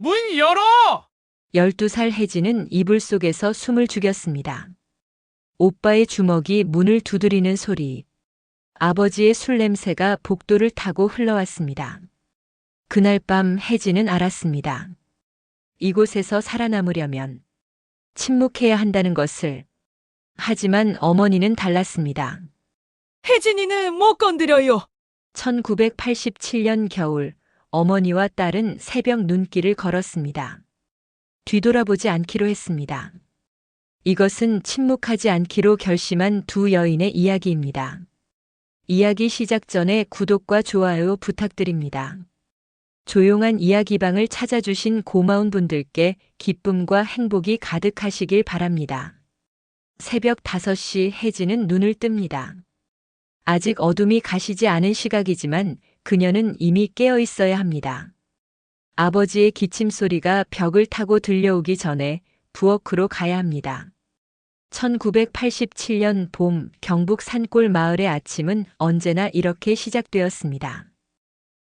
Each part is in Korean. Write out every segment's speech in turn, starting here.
문 열어! 12살 혜진은 이불 속에서 숨을 죽였습니다. 오빠의 주먹이 문을 두드리는 소리, 아버지의 술 냄새가 복도를 타고 흘러왔습니다. 그날 밤 혜진은 알았습니다. 이곳에서 살아남으려면 침묵해야 한다는 것을. 하지만 어머니는 달랐습니다. 혜진이는 못 건드려요. 1987년 겨울, 어머니와 딸은 새벽 눈길을 걸었습니다. 뒤돌아보지 않기로 했습니다. 이것은 침묵하지 않기로 결심한 두 여인의 이야기입니다. 이야기 시작 전에 구독과 좋아요 부탁드립니다. 조용한 이야기방을 찾아주신 고마운 분들께 기쁨과 행복이 가득하시길 바랍니다. 새벽 5시 혜진은 눈을 뜹니다. 아직 어둠이 가시지 않은 시각이지만 그녀는 이미 깨어 있어야 합니다. 아버지의 기침 소리가 벽을 타고 들려오기 전에 부엌으로 가야 합니다. 1987년 봄 경북 산골 마을의 아침은 언제나 이렇게 시작되었습니다.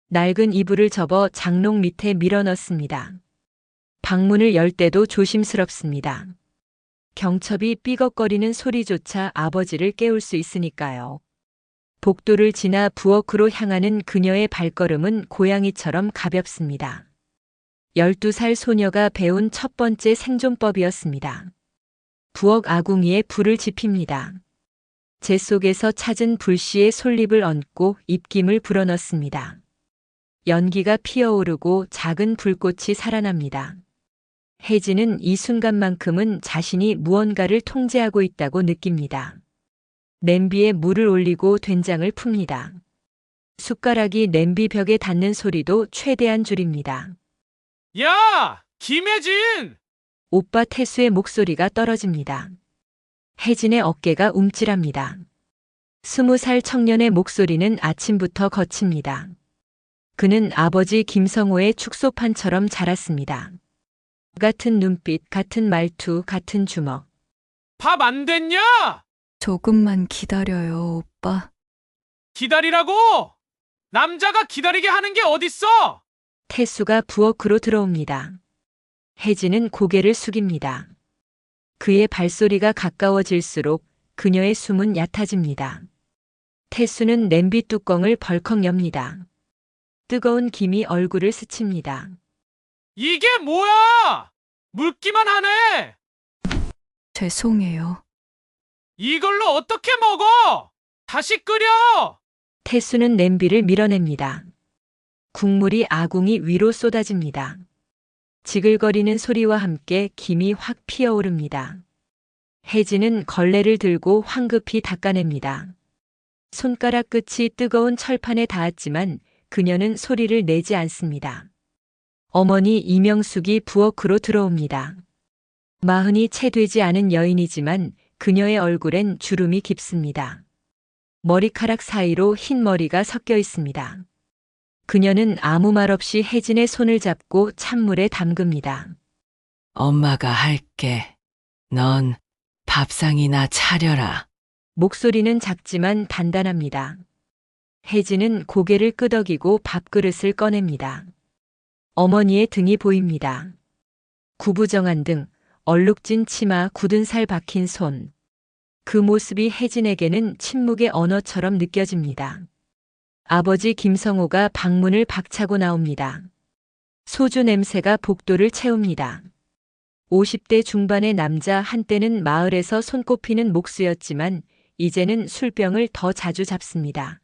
낡은 이불을 접어 장롱 밑에 밀어넣습니다. 방문을 열 때도 조심스럽습니다. 경첩이 삐걱거리는 소리조차 아버지를 깨울 수 있으니까요. 복도를 지나 부엌으로 향하는 그녀의 발걸음은 고양이처럼 가볍습니다. 12살 소녀가 배운 첫 번째 생존법이었습니다. 부엌 아궁이에 불을 지핍니다. 재 속에서 찾은 불씨에 솔잎을 얹고 입김을 불어넣습니다. 연기가 피어오르고 작은 불꽃이 살아납니다. 혜진은 이 순간만큼은 자신이 무언가를 통제하고 있다고 느낍니다. 냄비에 물을 올리고 된장을 풉니다. 숟가락이 냄비 벽에 닿는 소리도 최대한 줄입니다. 야! 김혜진! 오빠 태수의 목소리가 떨어집니다. 혜진의 어깨가 움찔합니다. 20살 청년의 목소리는 아침부터 거칩니다. 그는 아버지 김성호의 축소판처럼 자랐습니다. 같은 눈빛, 같은 말투, 같은 주먹. 밥 안 됐냐? 조금만 기다려요, 오빠. 기다리라고! 남자가 기다리게 하는 게 어딨어! 태수가 부엌으로 들어옵니다. 혜진은 고개를 숙입니다. 그의 발소리가 가까워질수록 그녀의 숨은 얕아집니다. 태수는 냄비 뚜껑을 벌컥 엽니다. 뜨거운 김이 얼굴을 스칩니다. 이게 뭐야! 묽기만 하네! 죄송해요. 이걸로 어떻게 먹어! 다시 끓여! 태수는 냄비를 밀어냅니다. 국물이 아궁이 위로 쏟아집니다. 지글거리는 소리와 함께 김이 확 피어오릅니다. 혜진은 걸레를 들고 황급히 닦아냅니다. 손가락 끝이 뜨거운 철판에 닿았지만 그녀는 소리를 내지 않습니다. 어머니 이명숙이 부엌으로 들어옵니다. 마흔이 채 되지 않은 여인이지만 그녀의 얼굴엔 주름이 깊습니다. 머리카락 사이로 흰 머리가 섞여 있습니다. 그녀는 아무 말 없이 혜진의 손을 잡고 찬물에 담급니다. 엄마가 할게. 넌 밥상이나 차려라. 목소리는 작지만 단단합니다. 혜진은 고개를 끄덕이고 밥그릇을 꺼냅니다. 어머니의 등이 보입니다. 구부정한 등, 얼룩진 치마, 굳은 살 박힌 손. 그 모습이 혜진에게는 침묵의 언어처럼 느껴집니다. 아버지 김성호가 방문을 박차고 나옵니다. 소주 냄새가 복도를 채웁니다. 50대 중반의 남자, 한때는 마을에서 손꼽히는 목수였지만 이제는 술병을 더 자주 잡습니다.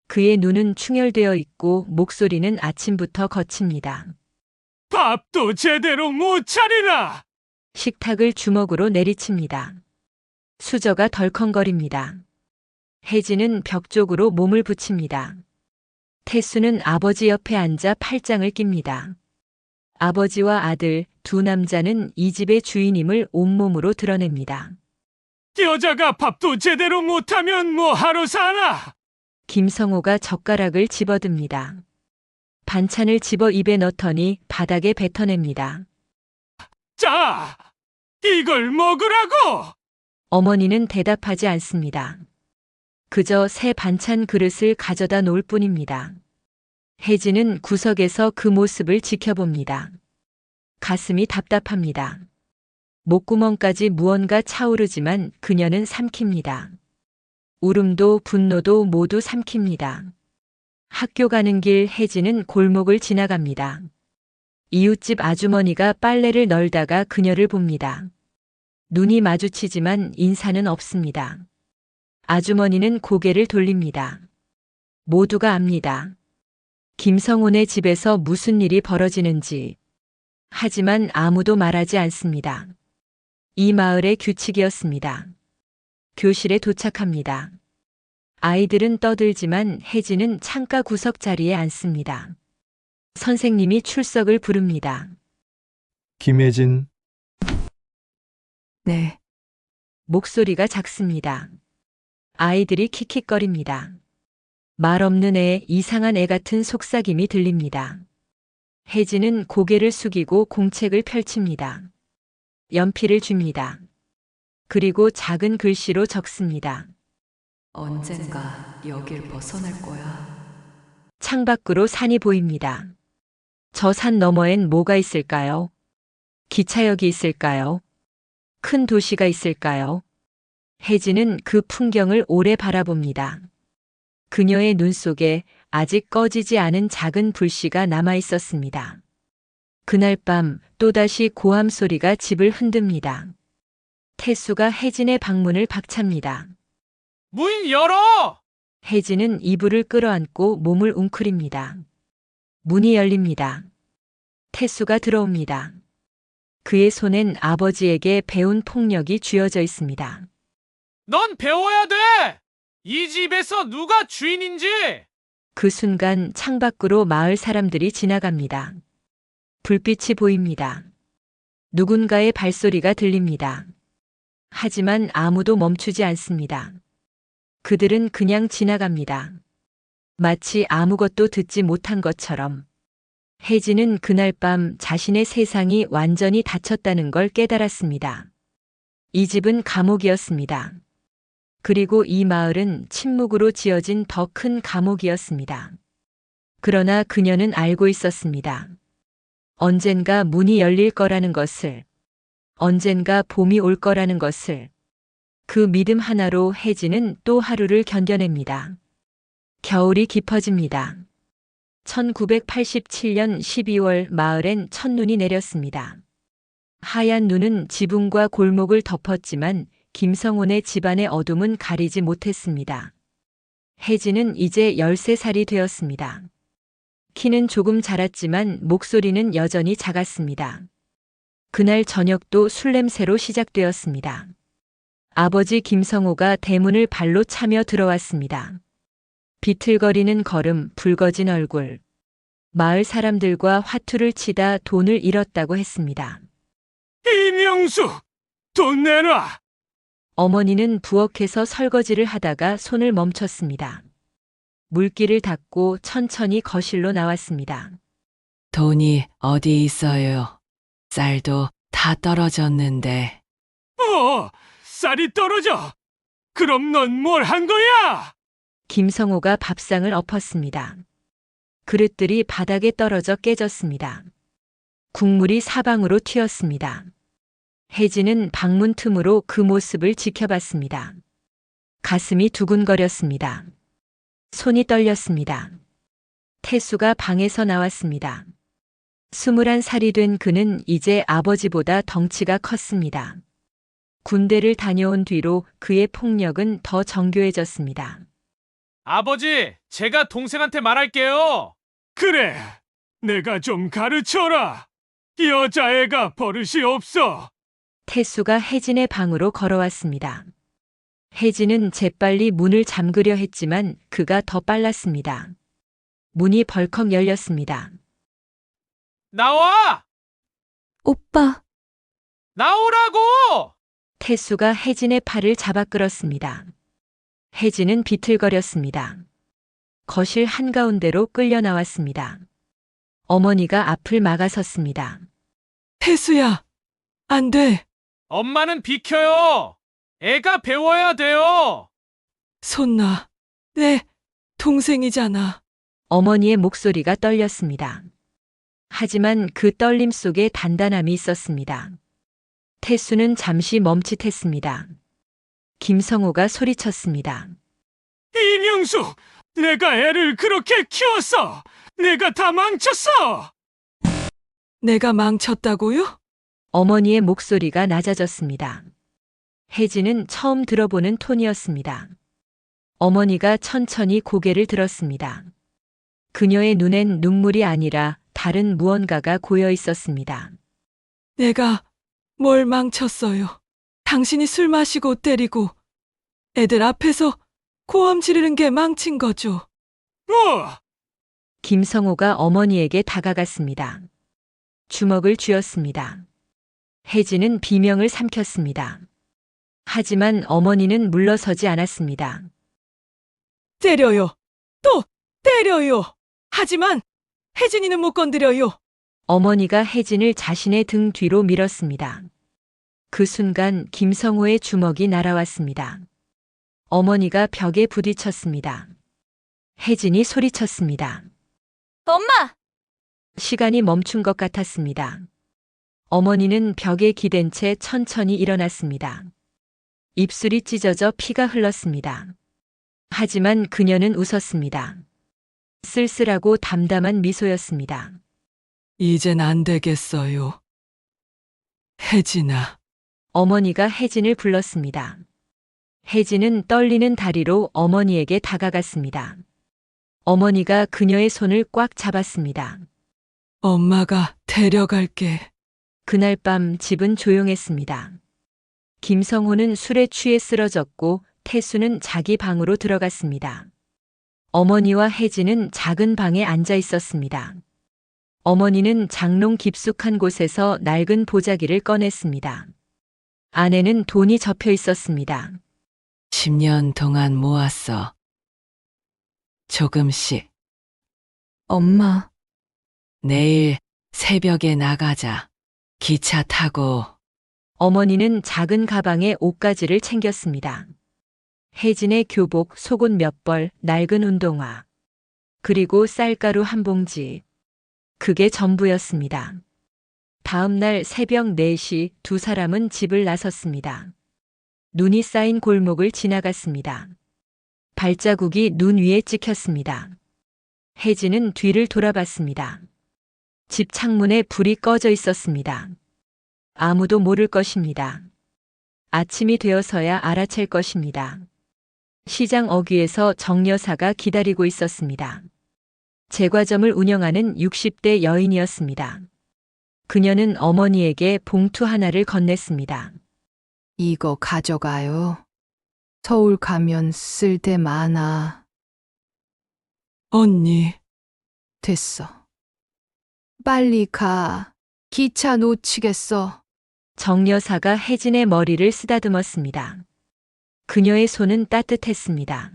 그의 눈은 충혈되어 있고 목소리는 아침부터 거칩니다. 밥도 제대로 못 차리나! 식탁을 주먹으로 내리칩니다. 수저가 덜컹거립니다. 혜진은 벽 쪽으로 몸을 붙입니다. 태수는 아버지 옆에 앉아 팔짱을 낍니다. 아버지와 아들, 두 남자는 이 집의 주인임을 온몸으로 드러냅니다. 여자가 밥도 제대로 못하면 뭐 하러 사나! 김성호가 젓가락을 집어듭니다. 반찬을 집어 입에 넣더니 바닥에 뱉어냅니다. 자! 이걸 먹으라고! 어머니는 대답하지 않습니다. 그저 새 반찬 그릇을 가져다 놓을 뿐입니다. 혜진은 구석에서 그 모습을 지켜봅니다. 가슴이 답답합니다. 목구멍까지 무언가 차오르지만 그녀는 삼킵니다. 울음도 분노도 모두 삼킵니다. 학교 가는 길 혜진은 골목을 지나갑니다. 이웃집 아주머니가 빨래를 널다가 그녀를 봅니다. 눈이 마주치지만 인사는 없습니다. 아주머니는 고개를 돌립니다. 모두가 압니다. 김성훈의 집에서 무슨 일이 벌어지는지. 하지만 아무도 말하지 않습니다. 이 마을의 규칙이었습니다. 교실에 도착합니다. 아이들은 떠들지만 혜진은 창가 구석 자리에 앉습니다. 선생님이 출석을 부릅니다. 김혜진, 네. 목소리가 작습니다. 아이들이 킥킥거립니다. 말 없는 애, 이상한 애 같은 속삭임이 들립니다. 혜진은 고개를 숙이고 공책을 펼칩니다. 연필을 줍니다. 그리고 작은 글씨로 적습니다. 언젠가 여길 벗어날 거야. 창밖으로 산이 보입니다. 저 산 너머엔 뭐가 있을까요? 기차역이 있을까요? 큰 도시가 있을까요? 혜진은 그 풍경을 오래 바라봅니다. 그녀의 눈 속에 아직 꺼지지 않은 작은 불씨가 남아 있었습니다. 그날 밤 또다시 고함 소리가 집을 흔듭니다. 태수가 혜진의 방문을 박찹니다. 문 열어! 혜진은 이불을 끌어안고 몸을 웅크립니다. 문이 열립니다. 태수가 들어옵니다. 그의 손엔 아버지에게 배운 폭력이 쥐어져 있습니다. 넌 배워야 돼! 이 집에서 누가 주인인지! 그 순간 창밖으로 마을 사람들이 지나갑니다. 불빛이 보입니다. 누군가의 발소리가 들립니다. 하지만 아무도 멈추지 않습니다. 그들은 그냥 지나갑니다. 마치 아무것도 듣지 못한 것처럼. 혜진은 그날 밤 자신의 세상이 완전히 닫혔다는 걸 깨달았습니다. 이 집은 감옥이었습니다. 그리고 이 마을은 침묵으로 지어진 더 큰 감옥이었습니다. 그러나 그녀는 알고 있었습니다. 언젠가 문이 열릴 거라는 것을, 언젠가 봄이 올 거라는 것을. 그 믿음 하나로 혜진은 또 하루를 견뎌냅니다. 겨울이 깊어집니다. 1987년 12월 마을엔 첫눈이 내렸습니다. 하얀 눈은 지붕과 골목을 덮었지만 김성훈의 집안의 어둠은 가리지 못했습니다. 혜진은 이제 13살이 되었습니다. 키는 조금 자랐지만 목소리는 여전히 작았습니다. 그날 저녁도 술 냄새로 시작되었습니다. 아버지 김성호가 대문을 발로 차며 들어왔습니다. 비틀거리는 걸음, 붉어진 얼굴. 마을 사람들과 화투를 치다 돈을 잃었다고 했습니다. 이명수! 돈 내놔! 어머니는 부엌에서 설거지를 하다가 손을 멈췄습니다. 물기를 닦고 천천히 거실로 나왔습니다. 돈이 어디 있어요? 쌀도 다 떨어졌는데. 쌀이 떨어져! 그럼 넌 뭘 한 거야? 김성호가 밥상을 엎었습니다. 그릇들이 바닥에 떨어져 깨졌습니다. 국물이 사방으로 튀었습니다. 혜진은 방문 틈으로 그 모습을 지켜봤습니다. 가슴이 두근거렸습니다. 손이 떨렸습니다. 태수가 방에서 나왔습니다. 21살이 된 그는 이제 아버지보다 덩치가 컸습니다. 군대를 다녀온 뒤로 그의 폭력은 더 정교해졌습니다. 아버지, 제가 동생한테 말할게요. 그래, 내가 좀 가르쳐라. 여자애가 버릇이 없어. 태수가 혜진의 방으로 걸어왔습니다. 혜진은 재빨리 문을 잠그려 했지만 그가 더 빨랐습니다. 문이 벌컥 열렸습니다. 나와! 오빠, 나오라고! 태수가 혜진의 팔을 잡아 끌었습니다. 혜진은 비틀거렸습니다. 거실 한가운데로 끌려 나왔습니다. 어머니가 앞을 막아섰습니다. 태수야, 안 돼. 엄마는 비켜요. 애가 배워야 돼요. 손 놔. 내 동생이잖아. 어머니의 목소리가 떨렸습니다. 하지만 그 떨림 속에 단단함이 있었습니다. 태수는 잠시 멈칫했습니다. 김성호가 소리쳤습니다. 이명수, 내가 애를 그렇게 키웠어. 내가 다 망쳤어. 내가 망쳤다고요? 어머니의 목소리가 낮아졌습니다. 혜진은 처음 들어보는 톤이었습니다. 어머니가 천천히 고개를 들었습니다. 그녀의 눈엔 눈물이 아니라 다른 무언가가 고여 있었습니다. 내가 뭘 망쳤어요? 당신이 술 마시고 때리고 애들 앞에서 고함 지르는 게 망친 거죠. 김성호가 어머니에게 다가갔습니다. 주먹을 쥐었습니다. 혜진은 비명을 삼켰습니다. 하지만 어머니는 물러서지 않았습니다. 때려요. 또 때려요. 하지만 혜진이는 못 건드려요. 어머니가 혜진을 자신의 등 뒤로 밀었습니다. 그 순간 김성호의 주먹이 날아왔습니다. 어머니가 벽에 부딪혔습니다. 혜진이 소리쳤습니다. 엄마! 시간이 멈춘 것 같았습니다. 어머니는 벽에 기댄 채 천천히 일어났습니다. 입술이 찢어져 피가 흘렀습니다. 하지만 그녀는 웃었습니다. 쓸쓸하고 담담한 미소였습니다. 이젠 안 되겠어요. 혜진아. 어머니가 혜진을 불렀습니다. 혜진은 떨리는 다리로 어머니에게 다가갔습니다. 어머니가 그녀의 손을 꽉 잡았습니다. 엄마가 데려갈게. 그날 밤 집은 조용했습니다. 김성호는 술에 취해 쓰러졌고 태수는 자기 방으로 들어갔습니다. 어머니와 혜진은 작은 방에 앉아 있었습니다. 어머니는 장롱 깊숙한 곳에서 낡은 보자기를 꺼냈습니다. 안에는 돈이 접혀 있었습니다. 10년 동안 모았어. 조금씩. 엄마, 내일 새벽에 나가자. 기차 타고. 어머니는 작은 가방에 옷가지를 챙겼습니다. 혜진의 교복, 속옷 몇 벌, 낡은 운동화. 그리고 쌀가루 한 봉지. 그게 전부였습니다. 다음 날 새벽 4시 두 사람은 집을 나섰습니다. 눈이 쌓인 골목을 지나갔습니다. 발자국이 눈 위에 찍혔습니다. 혜진은 뒤를 돌아봤습니다. 집 창문에 불이 꺼져 있었습니다. 아무도 모를 것입니다. 아침이 되어서야 알아챌 것입니다. 시장 어귀에서 정 여사가 기다리고 있었습니다. 제과점을 운영하는 60대 여인이었습니다. 그녀는 어머니에게 봉투 하나를 건넸습니다. 이거 가져가요. 서울 가면 쓸 데 많아. 언니. 됐어. 빨리 가. 기차 놓치겠어. 정 여사가 혜진의 머리를 쓰다듬었습니다. 그녀의 손은 따뜻했습니다.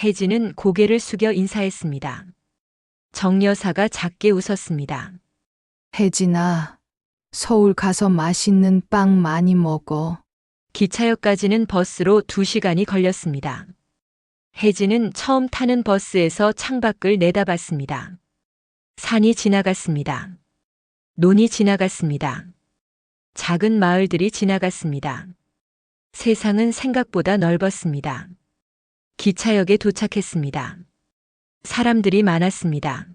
혜진은 고개를 숙여 인사했습니다. 정 여사가 작게 웃었습니다. 혜진아, 서울 가서 맛있는 빵 많이 먹어. 기차역까지는 버스로 2시간이 걸렸습니다. 혜진은 처음 타는 버스에서 창밖을 내다봤습니다. 산이 지나갔습니다. 논이 지나갔습니다. 작은 마을들이 지나갔습니다. 세상은 생각보다 넓었습니다. 기차역에 도착했습니다. 사람들이 많았습니다.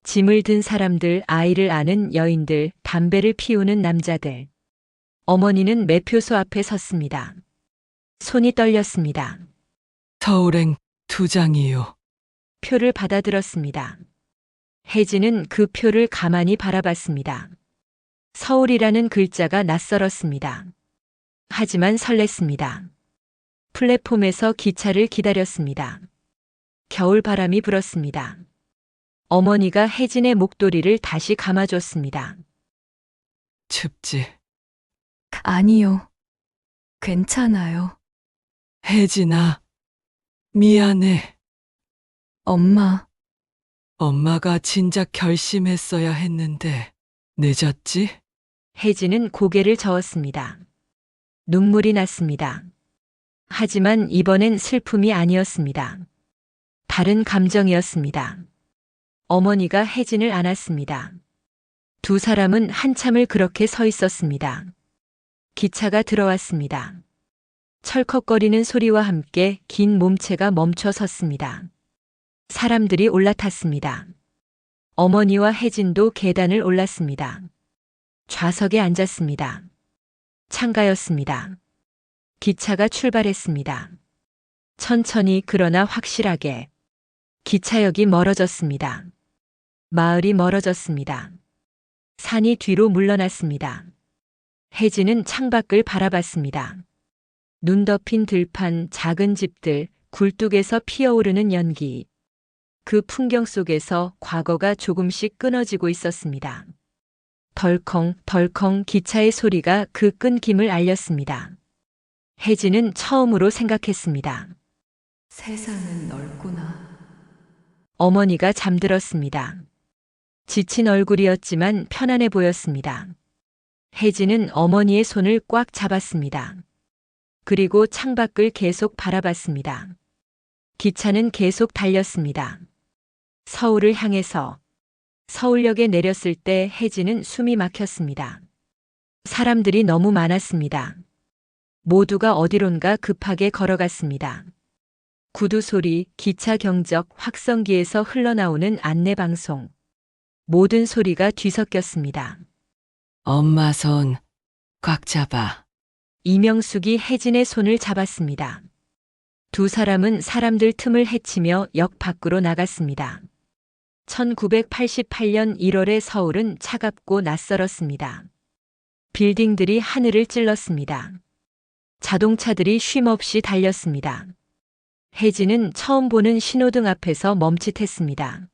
짐을 든 사람들, 아이를 아는 여인들, 담배를 피우는 남자들. 어머니는 매표소 앞에 섰습니다. 손이 떨렸습니다. 서울행 2장이요. 표를 받아들었습니다. 혜진은 그 표를 가만히 바라봤습니다. 서울이라는 글자가 낯설었습니다. 하지만 설렜습니다. 플랫폼에서 기차를 기다렸습니다. 겨울 바람이 불었습니다. 어머니가 혜진의 목도리를 다시 감아줬습니다. 춥지. 아니요. 괜찮아요. 혜진아. 미안해. 엄마, 엄마가 진작 결심했어야 했는데 늦었지? 혜진은 고개를 저었습니다. 눈물이 났습니다. 하지만 이번엔 슬픔이 아니었습니다. 다른 감정이었습니다. 어머니가 혜진을 안았습니다. 두 사람은 한참을 그렇게 서 있었습니다. 기차가 들어왔습니다. 철컥거리는 소리와 함께 긴 몸체가 멈춰 섰습니다. 사람들이 올라탔습니다. 어머니와 혜진도 계단을 올랐습니다. 좌석에 앉았습니다. 창가였습니다. 기차가 출발했습니다. 천천히 그러나 확실하게. 기차역이 멀어졌습니다. 마을이 멀어졌습니다. 산이 뒤로 물러났습니다. 혜진은 창밖을 바라봤습니다. 눈 덮인 들판, 작은 집들, 굴뚝에서 피어오르는 연기. 그 풍경 속에서 과거가 조금씩 끊어지고 있었습니다. 덜컹 덜컹 기차의 소리가 그 끊김을 알렸습니다. 혜진은 처음으로 생각했습니다. 세상은 넓구나. 어머니가 잠들었습니다. 지친 얼굴이었지만 편안해 보였습니다. 혜진은 어머니의 손을 꽉 잡았습니다. 그리고 창밖을 계속 바라봤습니다. 기차는 계속 달렸습니다. 서울을 향해서. 서울역에 내렸을 때 혜진은 숨이 막혔습니다. 사람들이 너무 많았습니다. 모두가 어디론가 급하게 걸어갔습니다. 구두 소리, 기차 경적, 확성기에서 흘러나오는 안내방송. 모든 소리가 뒤섞였습니다. 엄마 손 꽉 잡아. 이명숙이 혜진의 손을 잡았습니다. 두 사람은 사람들 틈을 헤치며 역 밖으로 나갔습니다. 1988년 1월의 서울은 차갑고 낯설었습니다. 빌딩들이 하늘을 찔렀습니다. 자동차들이 쉼없이 달렸습니다. 혜진은 처음 보는 신호등 앞에서 멈칫했습니다.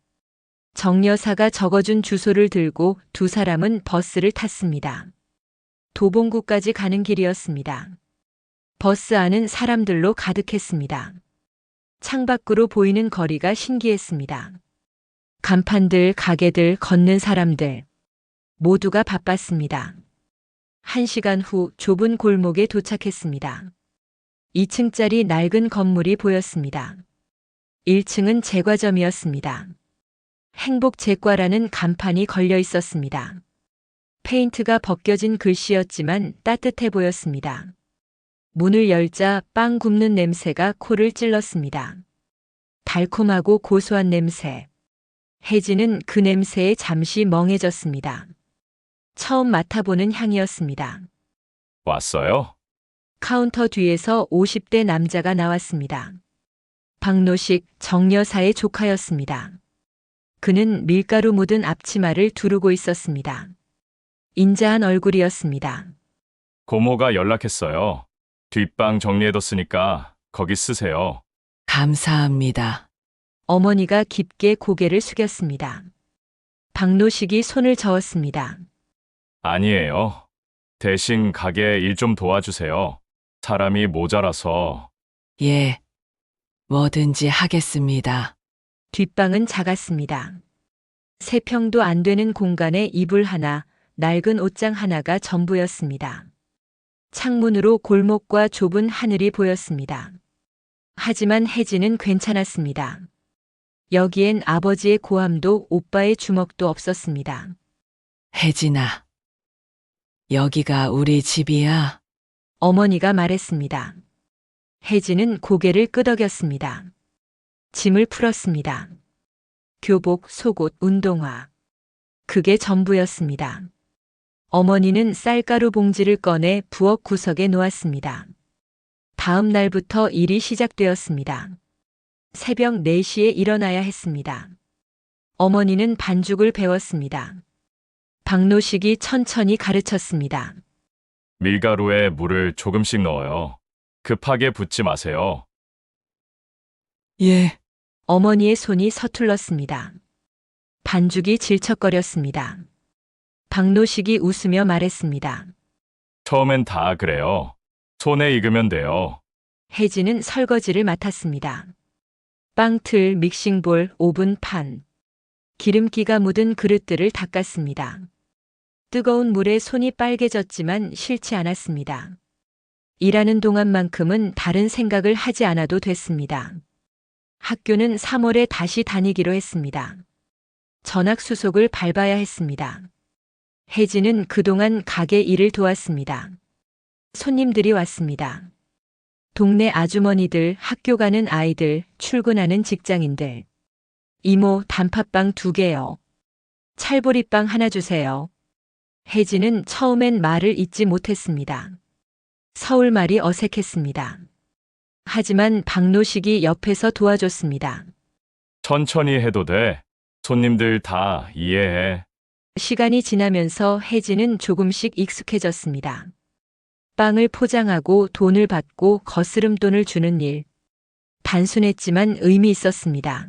정 여사가 적어준 주소를 들고 두 사람은 버스를 탔습니다. 도봉구까지 가는 길이었습니다. 버스 안은 사람들로 가득했습니다. 창밖으로 보이는 거리가 신기했습니다. 간판들, 가게들, 걷는 사람들. 모두가 바빴습니다. 1시간 후 좁은 골목에 도착했습니다. 2층짜리 낡은 건물이 보였습니다. 1층은 제과점이었습니다. 행복제과라는 간판이 걸려 있었습니다. 페인트가 벗겨진 글씨였지만 따뜻해 보였습니다. 문을 열자 빵 굽는 냄새가 코를 찔렀습니다. 달콤하고 고소한 냄새. 혜진은 그 냄새에 잠시 멍해졌습니다. 처음 맡아보는 향이었습니다. 왔어요? 카운터 뒤에서 50대 남자가 나왔습니다. 박노식 정 여사의 조카였습니다. 그는 밀가루 묻은 앞치마를 두르고 있었습니다. 인자한 얼굴이었습니다. 고모가 연락했어요. 뒷방 정리해뒀으니까 거기 쓰세요. 감사합니다. 어머니가 깊게 고개를 숙였습니다. 박노식이 손을 저었습니다. 아니에요. 대신 가게 일 좀 도와주세요. 사람이 모자라서. 예, 뭐든지 하겠습니다. 뒷방은 작았습니다. 3평도 안 되는 공간에 이불 하나, 낡은 옷장 하나가 전부였습니다. 창문으로 골목과 좁은 하늘이 보였습니다. 하지만 혜진은 괜찮았습니다. 여기엔 아버지의 고함도 오빠의 주먹도 없었습니다. 혜진아, 여기가 우리 집이야. 어머니가 말했습니다. 혜진은 고개를 끄덕였습니다. 짐을 풀었습니다. 교복, 속옷, 운동화. 그게 전부였습니다. 어머니는 쌀가루 봉지를 꺼내 부엌 구석에 놓았습니다. 다음 날부터 일이 시작되었습니다. 새벽 4시에 일어나야 했습니다. 어머니는 반죽을 배웠습니다. 박노식이 천천히 가르쳤습니다. 밀가루에 물을 조금씩 넣어요. 급하게 붓지 마세요. 예, 어머니의 손이 서툴렀습니다. 반죽이 질척거렸습니다. 박노식이 웃으며 말했습니다. 처음엔 다 그래요. 손에 익으면 돼요. 혜진은 설거지를 맡았습니다. 빵틀, 믹싱볼, 오븐판. 기름기가 묻은 그릇들을 닦았습니다. 뜨거운 물에 손이 빨개졌지만 싫지 않았습니다. 일하는 동안만큼은 다른 생각을 하지 않아도 됐습니다. 학교는 3월에 다시 다니기로 했습니다. 전학수속을 밟아야 했습니다. 혜진은 그동안 가게 일을 도왔습니다. 손님들이 왔습니다. 동네 아주머니들, 학교 가는 아이들, 출근하는 직장인들. 이모, 단팥빵 2개요. 찰보리빵 하나 주세요. 혜진은 처음엔 말을 잇지 못했습니다. 서울말이 어색했습니다. 하지만 박노식이 옆에서 도와줬습니다. 천천히 해도 돼. 손님들 다 이해해. 시간이 지나면서 혜진은 조금씩 익숙해졌습니다. 빵을 포장하고 돈을 받고 거스름돈을 주는 일. 단순했지만 의미 있었습니다.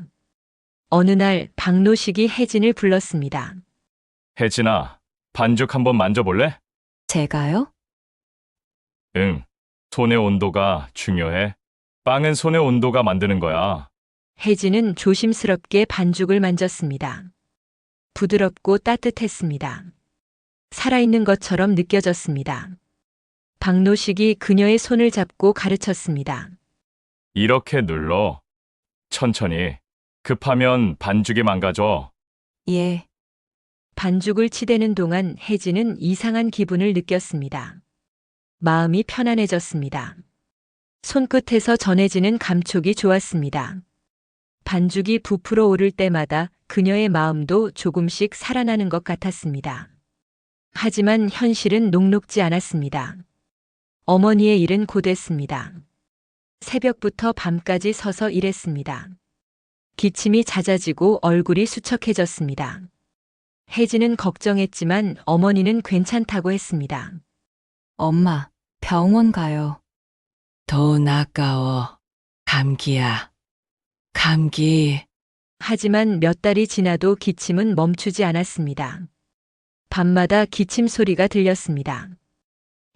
어느 날 박노식이 혜진을 불렀습니다. 혜진아, 반죽 한번 만져볼래? 제가요? 응. 손의 온도가 중요해. 빵은 손의 온도가 만드는 거야. 혜진은 조심스럽게 반죽을 만졌습니다. 부드럽고 따뜻했습니다. 살아있는 것처럼 느껴졌습니다. 박노식이 그녀의 손을 잡고 가르쳤습니다. 이렇게 눌러. 천천히. 급하면 반죽이 망가져. 예. 반죽을 치대는 동안 혜진은 이상한 기분을 느꼈습니다. 마음이 편안해졌습니다. 손끝에서 전해지는 감촉이 좋았습니다. 반죽이 부풀어 오를 때마다 그녀의 마음도 조금씩 살아나는 것 같았습니다. 하지만 현실은 녹록지 않았습니다. 어머니의 일은 고됐습니다. 새벽부터 밤까지 서서 일했습니다. 기침이 잦아지고 얼굴이 수척해졌습니다. 혜진은 걱정했지만 어머니는 괜찮다고 했습니다. 엄마, 병원 가요. 돈 아까워. 감기야. 감기. 하지만 몇 달이 지나도 기침은 멈추지 않았습니다. 밤마다 기침 소리가 들렸습니다.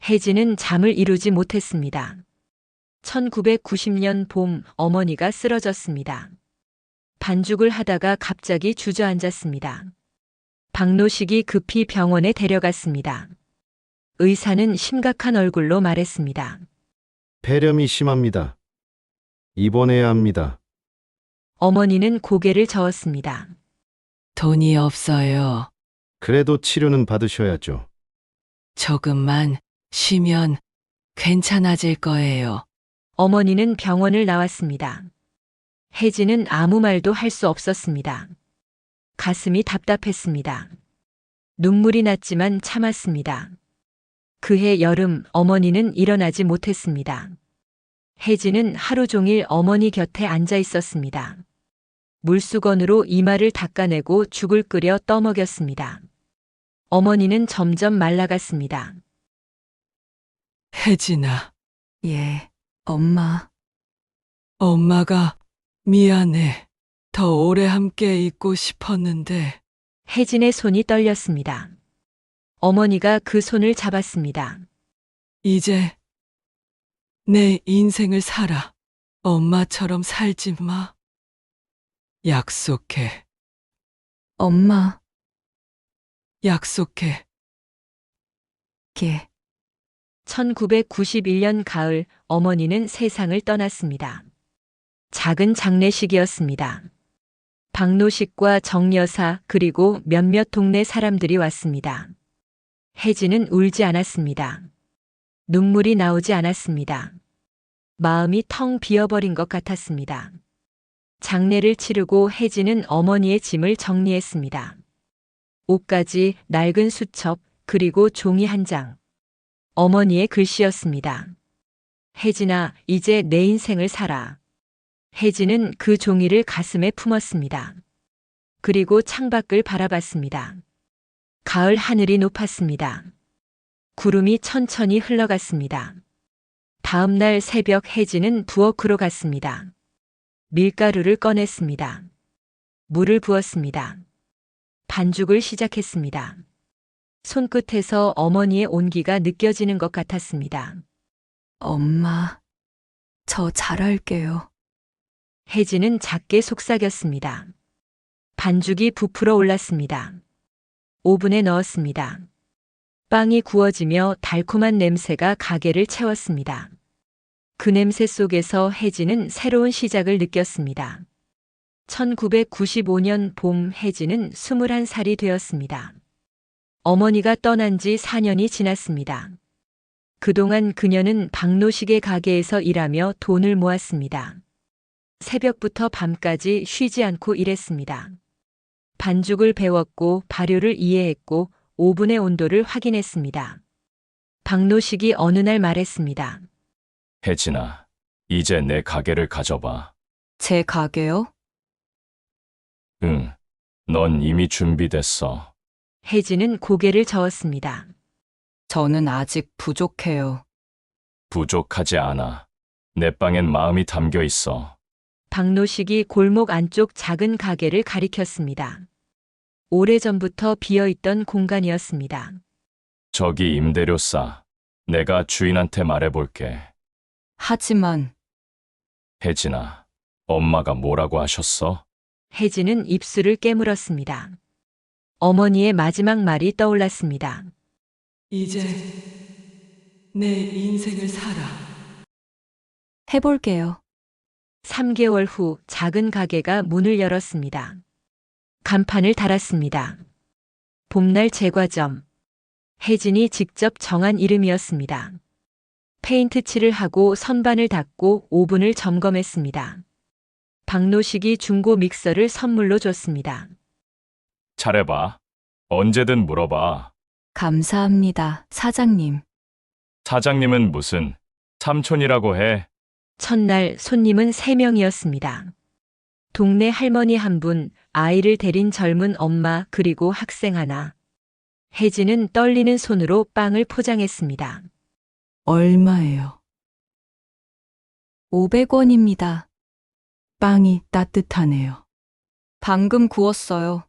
혜진은 잠을 이루지 못했습니다. 1990년 봄 어머니가 쓰러졌습니다. 반죽을 하다가 갑자기 주저앉았습니다. 박노식이 급히 병원에 데려갔습니다. 의사는 심각한 얼굴로 말했습니다. 폐렴이 심합니다. 입원해야 합니다. 어머니는 고개를 저었습니다. 돈이 없어요. 그래도 치료는 받으셔야죠. 조금만 쉬면 괜찮아질 거예요. 어머니는 병원을 나왔습니다. 혜진은 아무 말도 할 수 없었습니다. 가슴이 답답했습니다. 눈물이 났지만 참았습니다. 그해 여름 어머니는 일어나지 못했습니다. 혜진은 하루 종일 어머니 곁에 앉아 있었습니다. 물수건으로 이마를 닦아내고 죽을 끓여 떠먹였습니다. 어머니는 점점 말라갔습니다. 혜진아, 예. 엄마, 엄마가 미안해. 더 오래 함께 있고 싶었는데. 혜진의 손이 떨렸습니다. 어머니가 그 손을 잡았습니다. 이제 내 인생을 살아. 엄마처럼 살지 마. 약속해. 엄마, 약속해. 예. 1991년 가을 어머니는 세상을 떠났습니다. 작은 장례식이었습니다. 박노식과 정여사 그리고 몇몇 동네 사람들이 왔습니다. 혜진은 울지 않았습니다. 눈물이 나오지 않았습니다. 마음이 텅 비어버린 것 같았습니다. 장례를 치르고 혜진은 어머니의 짐을 정리했습니다. 옷가지, 낡은 수첩, 그리고 종이 한 장. 어머니의 글씨였습니다. 혜진아, 이제 내 인생을 살아. 혜진은 그 종이를 가슴에 품었습니다. 그리고 창밖을 바라봤습니다. 가을 하늘이 높았습니다. 구름이 천천히 흘러갔습니다. 다음 날 새벽 혜진은 부엌으로 갔습니다. 밀가루를 꺼냈습니다. 물을 부었습니다. 반죽을 시작했습니다. 손끝에서 어머니의 온기가 느껴지는 것 같았습니다. 엄마, 저 잘할게요. 혜진은 작게 속삭였습니다. 반죽이 부풀어 올랐습니다. 오븐에 넣었습니다. 빵이 구워지며 달콤한 냄새가 가게를 채웠습니다. 그 냄새 속에서 혜진은 새로운 시작을 느꼈습니다. 1995년 봄 혜진은 21살이 되었습니다. 어머니가 떠난 지 4년이 지났습니다. 그동안 그녀는 박노식의 가게에서 일하며 돈을 모았습니다. 새벽부터 밤까지 쉬지 않고 일했습니다. 반죽을 배웠고 발효를 이해했고 오븐의 온도를 확인했습니다. 박노식이 어느 날 말했습니다. 혜진아, 이제 내 가게를 가져봐. 제 가게요? 응, 넌 이미 준비됐어. 혜진은 고개를 저었습니다. 저는 아직 부족해요. 부족하지 않아. 내 빵엔 마음이 담겨 있어. 박노식이 골목 안쪽 작은 가게를 가리켰습니다. 오래전부터 비어있던 공간이었습니다. 저기 임대료 싸. 내가 주인한테 말해볼게. 하지만 혜진아, 엄마가 뭐라고 하셨어? 혜진은 입술을 깨물었습니다. 어머니의 마지막 말이 떠올랐습니다. 이제 내 인생을 살아. 해볼게요. 3개월 후 작은 가게가 문을 열었습니다. 간판을 달았습니다. 봄날 제과점. 혜진이 직접 정한 이름이었습니다. 페인트 칠을 하고 선반을 닦고 오븐을 점검했습니다. 박노식이 중고 믹서를 선물로 줬습니다. 잘해봐. 언제든 물어봐. 감사합니다, 사장님. 사장님은 무슨 삼촌이라고 해. 첫날 손님은 3명이었습니다. 동네 할머니 한 분, 아이를 데린 젊은 엄마 그리고 학생 하나. 혜진은 떨리는 손으로 빵을 포장했습니다. 얼마예요? 500원입니다. 빵이 따뜻하네요. 방금 구웠어요.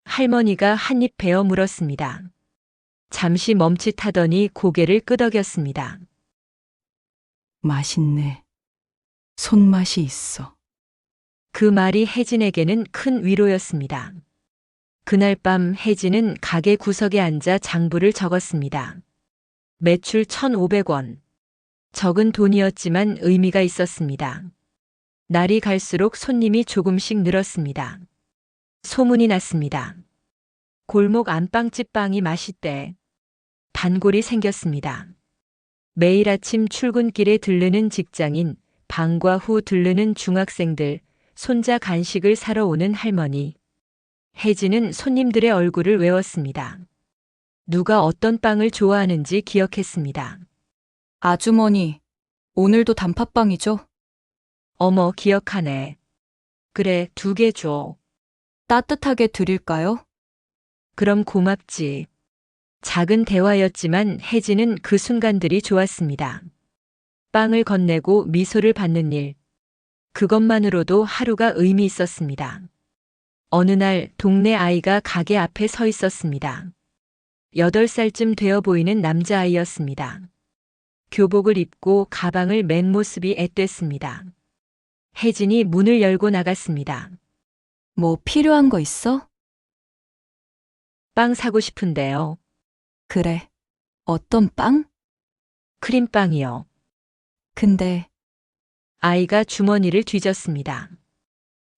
할머니가 한 입 베어 물었습니다. 잠시 멈칫하더니 고개를 끄덕였습니다. 맛있네. 손맛이 있어. 그 말이 혜진에게는 큰 위로였습니다. 그날 밤 혜진은 가게 구석에 앉아 장부를 적었습니다. 매출 1,500원. 적은 돈이었지만 의미가 있었습니다. 날이 갈수록 손님이 조금씩 늘었습니다. 소문이 났습니다. 골목 안빵집 빵이 맛있대. 단골이 생겼습니다. 매일 아침 출근길에 들르는 직장인, 방과 후 들르는 중학생들, 손자 간식을 사러 오는 할머니. 혜진은 손님들의 얼굴을 외웠습니다. 누가 어떤 빵을 좋아하는지 기억했습니다. 아주머니, 오늘도 단팥빵이죠? 어머, 기억하네. 그래, 2개 줘. 따뜻하게 드릴까요? 그럼 고맙지. 작은 대화였지만 혜진은 그 순간들이 좋았습니다. 빵을 건네고 미소를 받는 일. 그것만으로도 하루가 의미 있었습니다. 어느 날 동네 아이가 가게 앞에 서 있었습니다. 8살쯤 되어 보이는 남자아이였습니다. 교복을 입고 가방을 맨 모습이 앳됐습니다. 혜진이 문을 열고 나갔습니다. 뭐 필요한 거 있어? 빵 사고 싶은데요. 그래. 어떤 빵? 크림빵이요. 근데 아이가 주머니를 뒤졌습니다.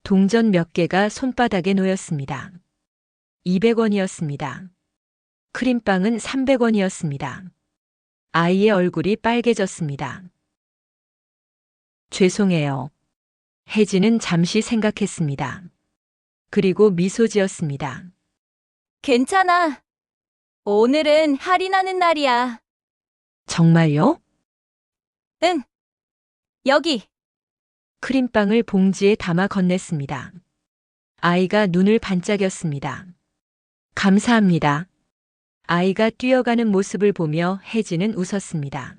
동전 몇 개가 손바닥에 놓였습니다. 200원이었습니다. 크림빵은 300원이었습니다. 아이의 얼굴이 빨개졌습니다. 죄송해요. 혜진은 잠시 생각했습니다. 그리고 미소 지었습니다. 괜찮아. 오늘은 할인하는 날이야. 정말요? 응. 여기. 크림빵을 봉지에 담아 건넸습니다. 아이가 눈을 반짝였습니다. 감사합니다. 아이가 뛰어가는 모습을 보며 혜진은 웃었습니다.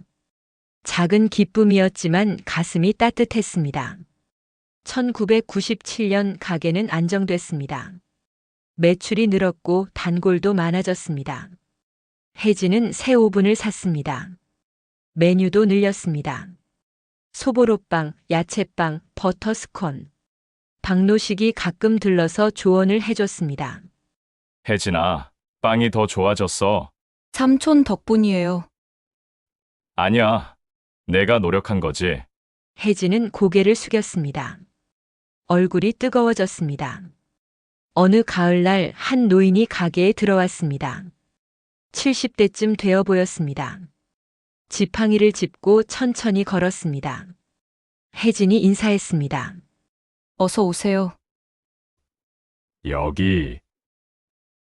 작은 기쁨이었지만 가슴이 따뜻했습니다. 1997년 가게는 안정됐습니다. 매출이 늘었고 단골도 많아졌습니다. 혜진은 새 오븐을 샀습니다. 메뉴도 늘렸습니다. 소보로빵, 야채빵, 버터스콘. 박노식이 가끔 들러서 조언을 해줬습니다. 혜진아, 빵이 더 좋아졌어. 삼촌 덕분이에요. 아니야. 내가 노력한 거지. 혜진은 고개를 숙였습니다. 얼굴이 뜨거워졌습니다. 어느 가을날 한 노인이 가게에 들어왔습니다. 70대쯤 되어 보였습니다. 지팡이를 짚고 천천히 걸었습니다. 혜진이 인사했습니다. 어서 오세요. 여기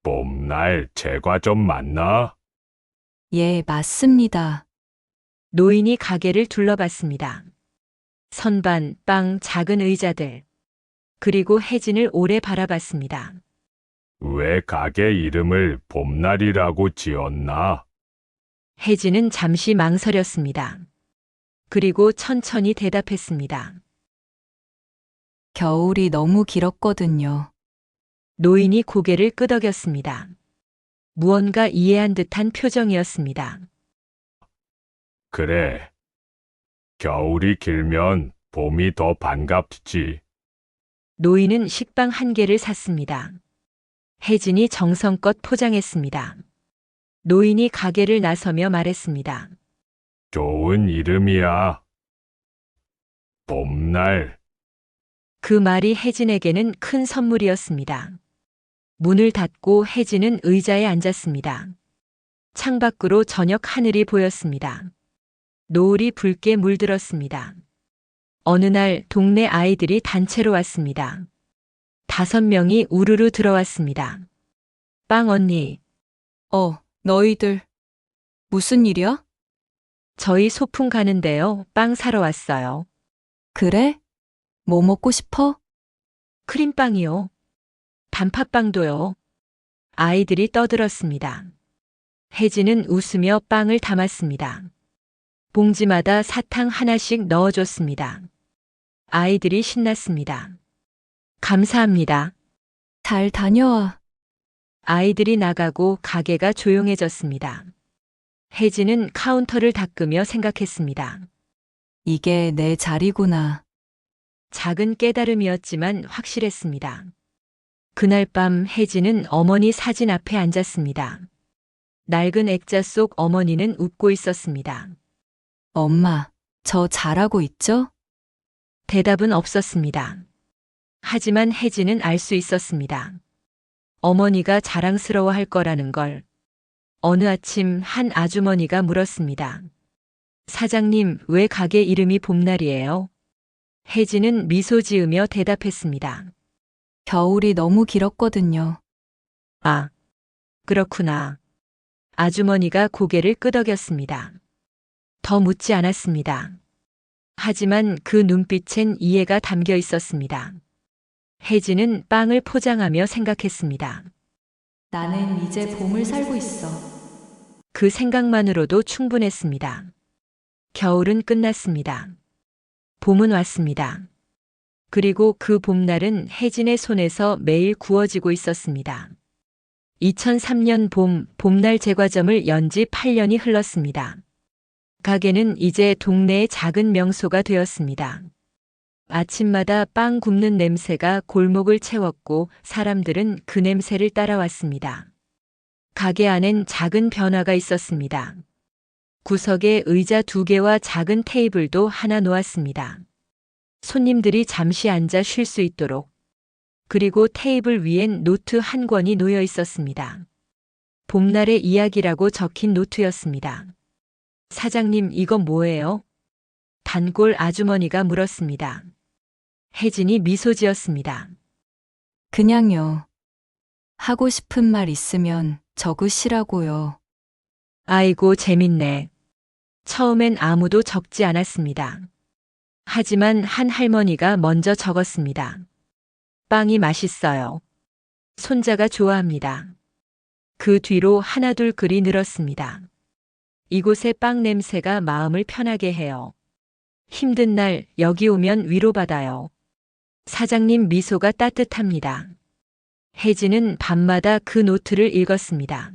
봄날 제과 좀 맞나? 예, 맞습니다. 노인이 가게를 둘러봤습니다. 선반, 빵, 작은 의자들. 그리고 혜진을 오래 바라봤습니다. 왜 가게 이름을 봄날이라고 지었나? 혜진은 잠시 망설였습니다. 그리고 천천히 대답했습니다. 겨울이 너무 길었거든요. 노인이 고개를 끄덕였습니다. 무언가 이해한 듯한 표정이었습니다. 그래. 겨울이 길면 봄이 더 반갑지. 노인은 식빵 한 개를 샀습니다. 혜진이 정성껏 포장했습니다. 노인이 가게를 나서며 말했습니다. 좋은 이름이야. 봄날. 그 말이 혜진에게는 큰 선물이었습니다. 문을 닫고 혜진은 의자에 앉았습니다. 창밖으로 저녁 하늘이 보였습니다. 노을이 붉게 물들었습니다. 어느 날 동네 아이들이 단체로 왔습니다. 5명이 우르르 들어왔습니다. 빵 언니, 너희들. 무슨 일이야? 저희 소풍 가는데요. 빵 사러 왔어요. 그래? 뭐 먹고 싶어? 크림빵이요. 단팥빵도요. 아이들이 떠들었습니다. 혜진은 웃으며 빵을 담았습니다. 봉지마다 사탕 하나씩 넣어줬습니다. 아이들이 신났습니다. 감사합니다. 잘 다녀와. 아이들이 나가고 가게가 조용해졌습니다. 혜진은 카운터를 닦으며 생각했습니다. 이게 내 자리구나. 작은 깨달음이었지만 확실했습니다. 그날 밤 혜진은 어머니 사진 앞에 앉았습니다. 낡은 액자 속 어머니는 웃고 있었습니다. 엄마, 저 잘하고 있죠? 대답은 없었습니다. 하지만 혜진은 알 수 있었습니다. 어머니가 자랑스러워할 거라는 걸. 어느 아침 한 아주머니가 물었습니다. 사장님, 왜 가게 이름이 봄날이에요? 혜진은 미소 지으며 대답했습니다. 겨울이 너무 길었거든요. 아, 그렇구나. 아주머니가 고개를 끄덕였습니다. 더 묻지 않았습니다. 하지만 그 눈빛엔 이해가 담겨 있었습니다. 혜진은 빵을 포장하며 생각했습니다. 나는 이제 봄을 살고 있어. 그 생각만으로도 충분했습니다. 겨울은 끝났습니다. 봄은 왔습니다. 그리고 그 봄날은 혜진의 손에서 매일 구워지고 있었습니다. 2003년 봄날 제과점을 연 지 8년이 흘렀습니다. 가게는 이제 동네의 작은 명소가 되었습니다. 아침마다 빵 굽는 냄새가 골목을 채웠고 사람들은 그 냄새를 따라왔습니다. 가게 안엔 작은 변화가 있었습니다. 구석에 의자 2개와 작은 테이블도 하나 놓았습니다. 손님들이 잠시 앉아 쉴 수 있도록. 그리고 테이블 위엔 노트 한 권이 놓여 있었습니다. 봄날의 이야기라고 적힌 노트였습니다. 사장님, 이건 뭐예요? 단골 아주머니가 물었습니다. 혜진이 미소 지었습니다. 그냥요. 하고 싶은 말 있으면 적으시라고요. 아이고, 재밌네. 처음엔 아무도 적지 않았습니다. 하지만 한 할머니가 먼저 적었습니다. 빵이 맛있어요. 손자가 좋아합니다. 그 뒤로 하나둘 글이 늘었습니다. 이곳의 빵 냄새가 마음을 편하게 해요. 힘든 날 여기 오면 위로받아요. 사장님 미소가 따뜻합니다. 혜진은 밤마다 그 노트를 읽었습니다.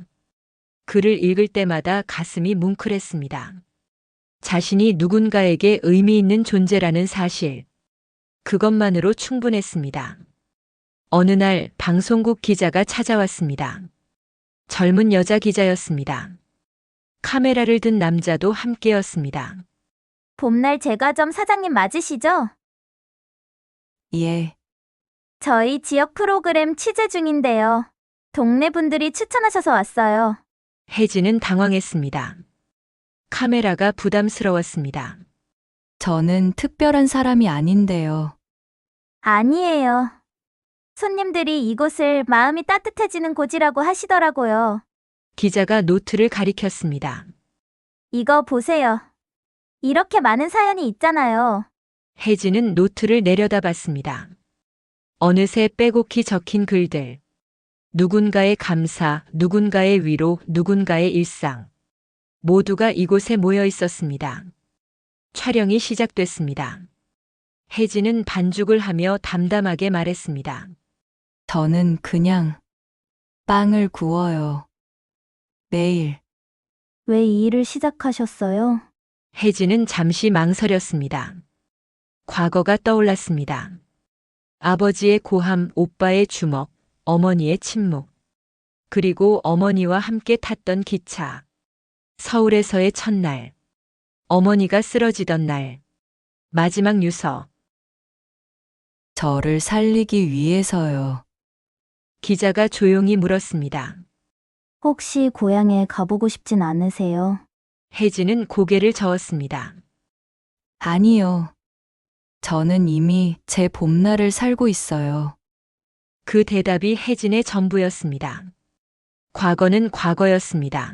글을 읽을 때마다 가슴이 뭉클했습니다. 자신이 누군가에게 의미 있는 존재라는 사실. 그것만으로 충분했습니다. 어느 날 방송국 기자가 찾아왔습니다. 젊은 여자 기자였습니다. 카메라를 든 남자도 함께였습니다. 봄날 제과점 사장님 맞으시죠? 예, 저희 지역 프로그램 취재 중인데요. 동네 분들이 추천하셔서 왔어요. 혜진은 당황했습니다. 카메라가 부담스러웠습니다. 저는 특별한 사람이 아닌데요. 아니에요. 손님들이 이곳을 마음이 따뜻해지는 곳이라고 하시더라고요. 기자가 노트를 가리켰습니다. 이거 보세요. 이렇게 많은 사연이 있잖아요. 혜진은 노트를 내려다봤습니다. 어느새 빼곡히 적힌 글들. 누군가의 감사, 누군가의 위로, 누군가의 일상. 모두가 이곳에 모여 있었습니다. 촬영이 시작됐습니다. 혜진은 반죽을 하며 담담하게 말했습니다. 저는 그냥 빵을 구워요. 매일. 왜 이 일을 시작하셨어요? 혜진은 잠시 망설였습니다. 과거가 떠올랐습니다. 아버지의 고함, 오빠의 주먹, 어머니의 침묵. 그리고 어머니와 함께 탔던 기차. 서울에서의 첫날. 어머니가 쓰러지던 날. 마지막 유서. 저를 살리기 위해서요. 기자가 조용히 물었습니다. 혹시 고향에 가보고 싶진 않으세요? 혜진은 고개를 저었습니다. 아니요. 저는 이미 제 봄날을 살고 있어요. 그 대답이 혜진의 전부였습니다. 과거는 과거였습니다.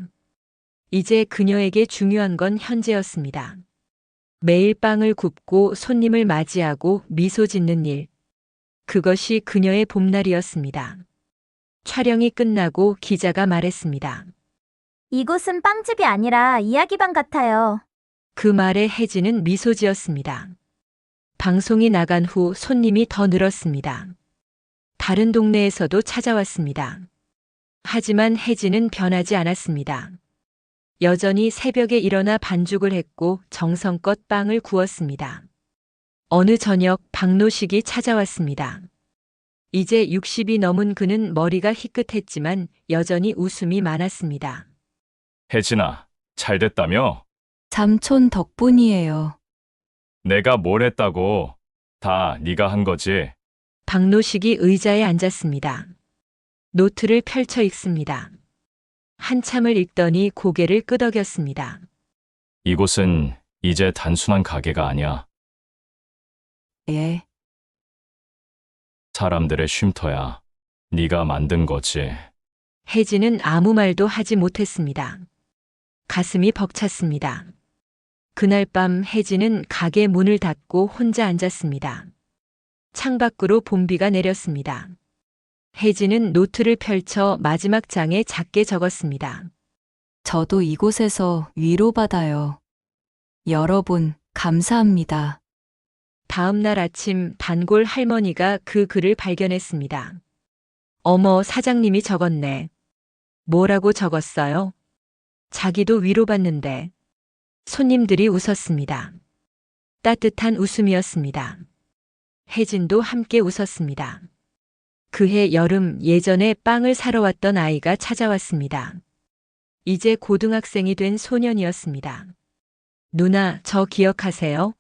이제 그녀에게 중요한 건 현재였습니다. 매일 빵을 굽고 손님을 맞이하고 미소 짓는 일. 그것이 그녀의 봄날이었습니다. 촬영이 끝나고 기자가 말했습니다. 이곳은 빵집이 아니라 이야기방 같아요. 그 말에 혜진은 미소 지었습니다. 방송이 나간 후 손님이 더 늘었습니다. 다른 동네에서도 찾아왔습니다. 하지만 혜진은 변하지 않았습니다. 여전히 새벽에 일어나 반죽을 했고 정성껏 빵을 구웠습니다. 어느 저녁 박노식이 찾아왔습니다. 이제 60이 넘은 그는 머리가 희끗했지만 여전히 웃음이 많았습니다. 혜진아, 잘 됐다며? 삼촌 덕분이에요. 내가 뭘 했다고? 다 네가 한 거지. 박노식이 의자에 앉았습니다. 노트를 펼쳐 읽습니다. 한참을 읽더니 고개를 끄덕였습니다. 이곳은 이제 단순한 가게가 아니야. 예. 사람들의 쉼터야. 네가 만든 거지. 혜진은 아무 말도 하지 못했습니다. 가슴이 벅찼습니다. 그날 밤 혜진은 가게 문을 닫고 혼자 앉았습니다. 창밖으로 봄비가 내렸습니다. 혜진은 노트를 펼쳐 마지막 장에 작게 적었습니다. 저도 이곳에서 위로받아요. 여러분, 감사합니다. 다음 날 아침 단골 할머니가 그 글을 발견했습니다. 어머, 사장님이 적었네. 뭐라고 적었어요? 자기도 위로받는데. 손님들이 웃었습니다. 따뜻한 웃음이었습니다. 혜진도 함께 웃었습니다. 그해 여름 예전에 빵을 사러 왔던 아이가 찾아왔습니다. 이제 고등학생이 된 소년이었습니다. 누나, 저 기억하세요?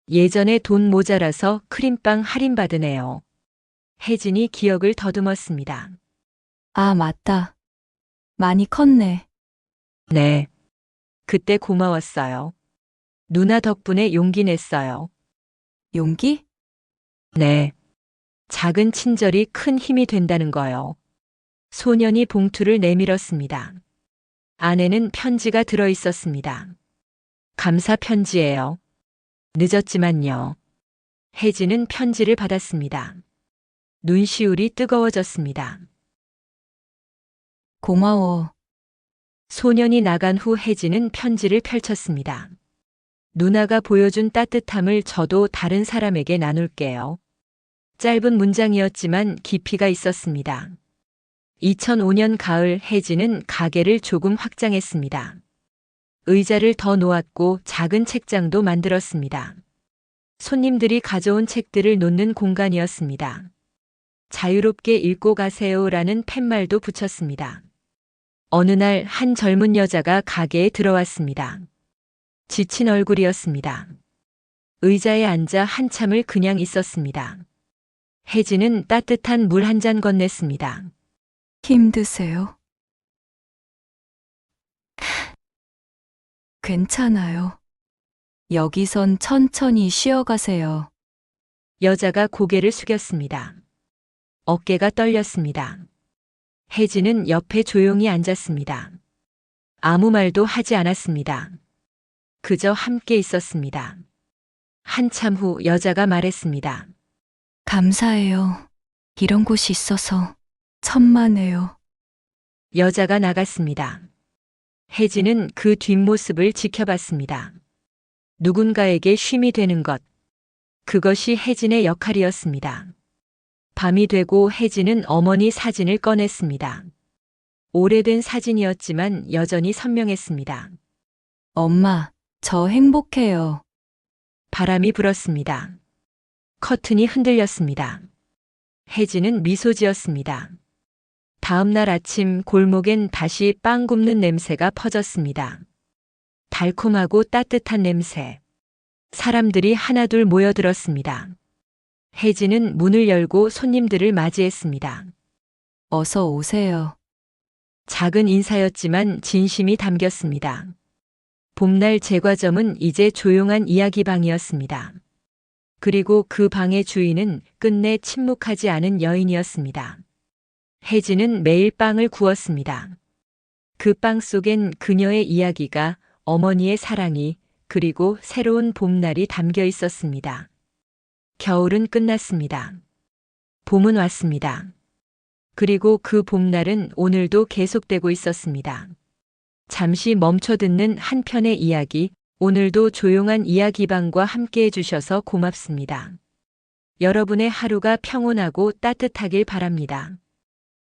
예전에 돈 모자라서 크림빵 할인받으네요. 혜진이 기억을 더듬었습니다. 아, 맞다. 많이 컸네. 네. 그때 고마웠어요. 누나 덕분에 용기 냈어요. 용기? 네. 작은 친절이 큰 힘이 된다는 거요. 소년이 봉투를 내밀었습니다. 안에는 편지가 들어 있었습니다. 감사 편지예요. 늦었지만요. 혜진은 편지를 받았습니다. 눈시울이 뜨거워졌습니다. 고마워. 소년이 나간 후 혜진은 편지를 펼쳤습니다. 누나가 보여준 따뜻함을 저도 다른 사람에게 나눌게요. 짧은 문장이었지만 깊이가 있었습니다. 2005년 가을 혜진은 가게를 조금 확장했습니다. 의자를 더 놓았고 작은 책장도 만들었습니다. 손님들이 가져온 책들을 놓는 공간이었습니다. 자유롭게 읽고 가세요라는 팻말도 붙였습니다. 어느 날 한 젊은 여자가 가게에 들어왔습니다. 지친 얼굴이었습니다. 의자에 앉아 한참을 그냥 있었습니다. 혜진은 따뜻한 물 한 잔 건넸습니다. 힘드세요? 괜찮아요. 여기선 천천히 쉬어가세요. 여자가 고개를 숙였습니다. 어깨가 떨렸습니다. 혜진은 옆에 조용히 앉았습니다. 아무 말도 하지 않았습니다. 그저 함께 있었습니다. 한참 후 여자가 말했습니다. 감사해요. 이런 곳이 있어서 천만에요. 여자가 나갔습니다. 혜진은 그 뒷모습을 지켜봤습니다. 누군가에게 쉼이 되는 것. 그것이 혜진의 역할이었습니다. 밤이 되고 혜진은 어머니 사진을 꺼냈습니다. 오래된 사진이었지만 여전히 선명했습니다. 엄마, 저 행복해요. 바람이 불었습니다. 커튼이 흔들렸습니다. 혜진은 미소 지었습니다. 다음 날 아침 골목엔 다시 빵 굽는 냄새가 퍼졌습니다. 달콤하고 따뜻한 냄새. 사람들이 하나둘 모여들었습니다. 혜진은 문을 열고 손님들을 맞이했습니다. 어서 오세요. 작은 인사였지만 진심이 담겼습니다. 봄날 제과점은 이제 조용한 이야기방이었습니다. 그리고 그 방의 주인은 끝내 침묵하지 않은 여인이었습니다. 혜진은 매일 빵을 구웠습니다. 그 빵 속엔 그녀의 이야기가, 어머니의 사랑이, 그리고 새로운 봄날이 담겨 있었습니다. 겨울은 끝났습니다. 봄은 왔습니다. 그리고 그 봄날은 오늘도 계속되고 있었습니다. 잠시 멈춰 듣는 한 편의 이야기, 오늘도 조용한 이야기방과 함께 해주셔서 고맙습니다. 여러분의 하루가 평온하고 따뜻하길 바랍니다.